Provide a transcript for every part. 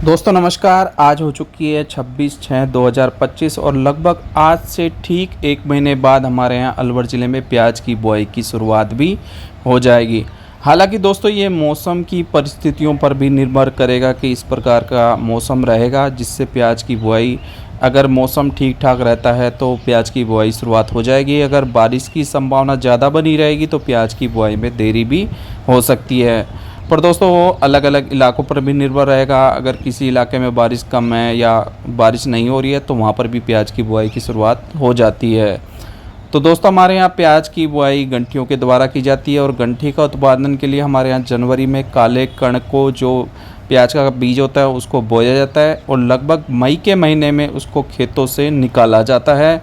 दोस्तों नमस्कार। आज हो चुकी है 26/6/2025 और लगभग आज से ठीक एक महीने बाद हमारे यहाँ अलवर ज़िले में प्याज की बुआई की शुरुआत भी हो जाएगी। हालांकि दोस्तों ये मौसम की परिस्थितियों पर भी निर्भर करेगा कि इस प्रकार का मौसम रहेगा जिससे प्याज की बुआई, अगर मौसम ठीक ठाक रहता है तो प्याज की बुआई शुरुआत हो जाएगी। अगर बारिश की संभावना ज़्यादा बनी रहेगी तो प्याज की बुआई में देरी भी हो सकती है। पर दोस्तों वो अलग अलग इलाकों पर भी निर्भर रहेगा। अगर किसी इलाके में बारिश कम है या बारिश नहीं हो रही है तो वहाँ पर भी प्याज की बुआई की शुरुआत हो जाती है। तो दोस्तों हमारे यहाँ प्याज की बुआई गंठियों के द्वारा की जाती है और गंठी का उत्पादन के लिए हमारे यहाँ जनवरी में काले कण को, जो प्याज का बीज होता है, उसको बोया जाता है और लगभग मई के महीने में उसको खेतों से निकाला जाता है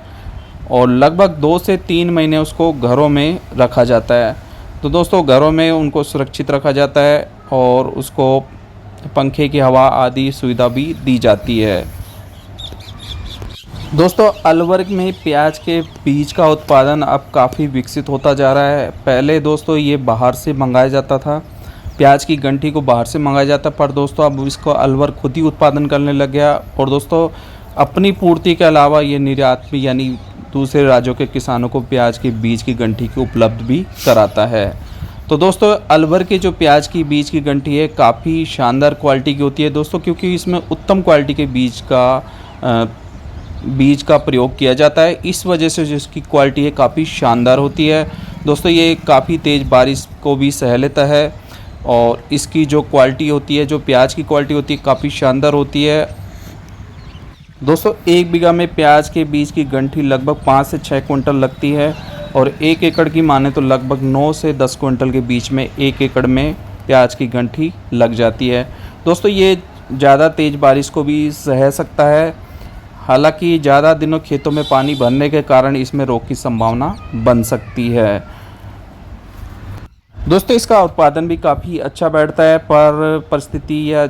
और लगभग 2 से 3 महीने उसको घरों में रखा जाता है। तो दोस्तों घरों में उनको सुरक्षित रखा जाता है और उसको पंखे की हवा आदि सुविधा भी दी जाती है। दोस्तों अलवर में प्याज के बीज का उत्पादन अब काफ़ी विकसित होता जा रहा है। पहले दोस्तों ये बाहर से मंगाया जाता था, प्याज की गंठी को बाहर से मंगाया जाता, पर दोस्तों अब इसको अलवर खुद ही उत्पादन करने लग गया और दोस्तों अपनी पूर्ति के अलावा ये निर्यात भी, यानी दूसरे राज्यों के किसानों को प्याज के बीज की गंठी की उपलब्ध भी कराता है। तो दोस्तों अलवर के जो प्याज की बीज की गंठी है काफ़ी शानदार क्वालिटी की होती है दोस्तों, क्योंकि इसमें उत्तम क्वालिटी के बीज का प्रयोग किया जाता है। इस वजह से जो इसकी क्वालिटी है काफ़ी शानदार होती है। दोस्तों ये काफ़ी तेज़ बारिश को भी सह लेता है और इसकी जो क्वालिटी होती है, जो प्याज की क्वालिटी होती है, काफ़ी शानदार होती है। दोस्तों 1 बीघा में प्याज के बीज की गंठी लगभग 5 से 6 कुंटल लगती है और 1 एकड़ की माने तो लगभग 9 से 10 कुंटल के बीच में 1 एकड़ में प्याज की गंठी लग जाती है। दोस्तों ये ज़्यादा तेज़ बारिश को भी सह सकता है। हालांकि ज़्यादा दिनों खेतों में पानी भरने के कारण इसमें रोग की संभावना बन सकती है। दोस्तों इसका उत्पादन भी काफ़ी अच्छा बैठता है, पर परिस्थिति या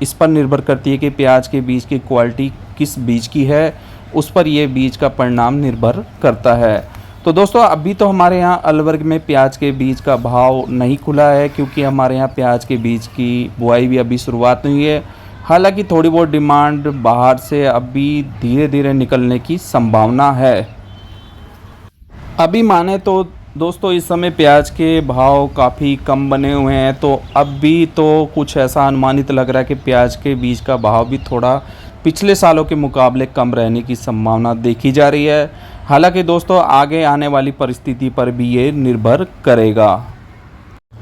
इस पर निर्भर करती है कि प्याज के बीज की क्वालिटी किस बीज की है, उस पर यह बीज का परिणाम निर्भर करता है। तो दोस्तों अभी तो हमारे यहाँ अलवर में प्याज के बीज का भाव नहीं खुला है, क्योंकि हमारे यहाँ प्याज के बीज की बुआई भी अभी शुरुआत हुई है। हालांकि थोड़ी बहुत डिमांड बाहर से अभी धीरे धीरे निकलने की संभावना है। अभी माने तो दोस्तों इस समय प्याज के भाव काफ़ी कम बने हुए हैं, तो अब भी तो कुछ ऐसा अनुमानित लग रहा है कि प्याज के बीज का भाव भी थोड़ा पिछले सालों के मुकाबले कम रहने की संभावना देखी जा रही है। हालांकि दोस्तों आगे आने वाली परिस्थिति पर भी ये निर्भर करेगा।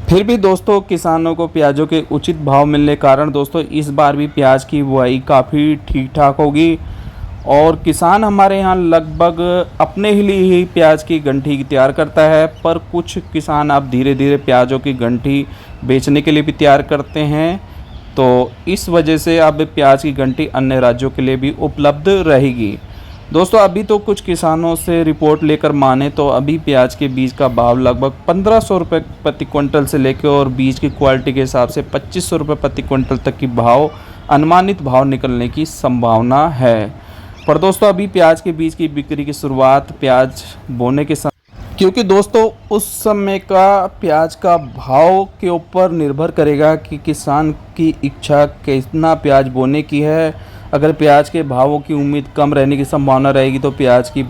फिर भी दोस्तों किसानों को प्याजों के उचित भाव मिलने के कारण दोस्तों इस बार भी प्याज की बुआई काफ़ी ठीक ठाक होगी और किसान हमारे यहाँ लगभग अपने लिए ही प्याज की गंठी तैयार करता है, पर कुछ किसान अब धीरे धीरे प्याजों की गंठी बेचने के लिए भी तैयार करते हैं। तो इस वजह से अब प्याज की गंठी अन्य राज्यों के लिए भी उपलब्ध रहेगी। दोस्तों अभी तो कुछ किसानों से रिपोर्ट लेकर माने तो अभी प्याज के बीज का भाव लगभग 1500 रुपये प्रति क्विंटल से लेकर और बीज की क्वालिटी के हिसाब से 2500 रुपये प्रति क्विंटल तक की भाव अनुमानित भाव निकलने की संभावना है। पर दोस्तों अभी प्याज के बीज की बिक्री की शुरुआत प्याज बोने के समय, क्योंकि दोस्तों उस समय का प्याज का भाव के ऊपर निर्भर करेगा कि किसान की इच्छा कितना प्याज बोने की है। अगर प्याज के भावों की उम्मीद कम रहने की संभावना रहेगी तो प्याज की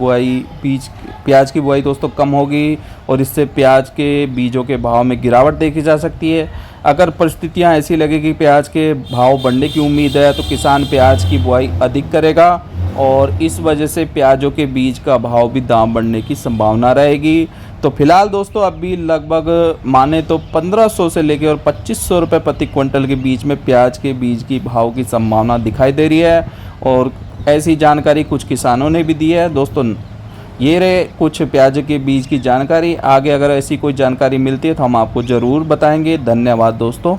बुआई दोस्तों कम होगी और इससे प्याज के बीजों के भाव में गिरावट देखी जा सकती है। अगर परिस्थितियां ऐसी लगे कि प्याज के भाव बढ़ने की उम्मीद है तो किसान प्याज की बुआई अधिक करेगा और इस वजह से प्याजों के बीज का भाव भी दाम बढ़ने की संभावना रहेगी। तो फिलहाल दोस्तों अभी लगभग माने तो 1500 से लेकर और 2500 रुपये प्रति क्विंटल के बीच में प्याज के बीज की भाव की संभावना दिखाई दे रही है और ऐसी जानकारी कुछ किसानों ने भी दी है। दोस्तों ये रहे कुछ प्याज के बीज की जानकारी। आगे अगर ऐसी कोई जानकारी मिलती है तो हम आपको ज़रूर बताएंगे। धन्यवाद दोस्तों।